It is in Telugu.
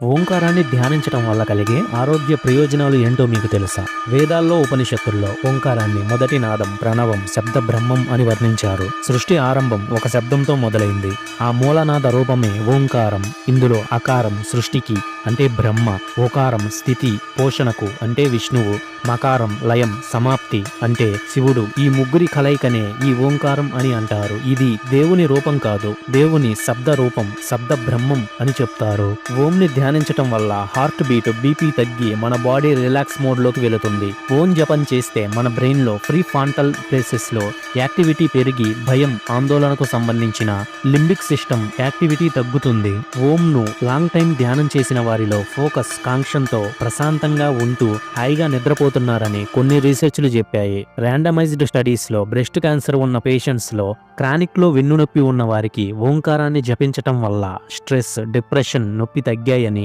ఓంకారాన్ని ధ్యానించటం వల్ల కలిగే ఆరోగ్య ప్రయోజనాలు ఏంటో మీకు తెలుసా? వేదాల్లో, ఉపనిషత్తుల్లో ఓంకారాన్ని మొదటి నాదం, ప్రణవం, శబ్ద బ్రహ్మం అని వర్ణించారు. సృష్టి ఆరంభం ఒక శబ్దంతో మొదలైంది. ఆ మూలనాద రూపమే ఓంకారం. ఇందులో అకారం సృష్టికి అంటే బ్రహ్మ, ఓకారం స్థితి పోషణకు అంటే విష్ణువు, మకారం లయం సమాప్తి అంటే శివుడు. ఈ ముగ్గురి కలయికనే ఈ ఓంకారం అని అంటారు. ఇది దేవుని రూపం కాదు, దేవుని శబ్ద రూపం, శబ్ద బ్రహ్మం అని చెప్తారు. ఓంని ధ్యానించటం వల్ల హార్ట్ బీట్, బీపీ తగ్గి మన బాడీ రిలాక్స్ మోడ్ లోకి వెళుతుంది. ఓం జపం చేస్తే మన బ్రెయిన్ లో ప్రీ ఫ్రాంటల్ ప్లేసెస్ లో యాక్టివిటీ పెరిగి భయం, ఆందోళనకు సంబంధించిన లింబిక్ సిస్టమ్ యాక్టివిటీ తగ్గుతుంది. ఓంను లాంగ్ టైం ధ్యానం చేసిన వారిలో ఫోకస్, కాంక్షంతో ప్రశాంతంగా ఉంటూ హాయిగా నిద్రపోతున్నారని కొన్ని రీసెర్చ్లు చెప్పాయి. ర్యాండమైజ్డ్ స్టడీస్ లో బ్రెస్ట్ క్యాన్సర్ ఉన్న పేషెంట్స్ లో, క్రానిక్ లో వెన్నునొప్పి ఉన్న వారికి ఓంకారాన్ని జపించటం వల్ల స్ట్రెస్, డిప్రెషన్, నొప్పి తగ్గాయని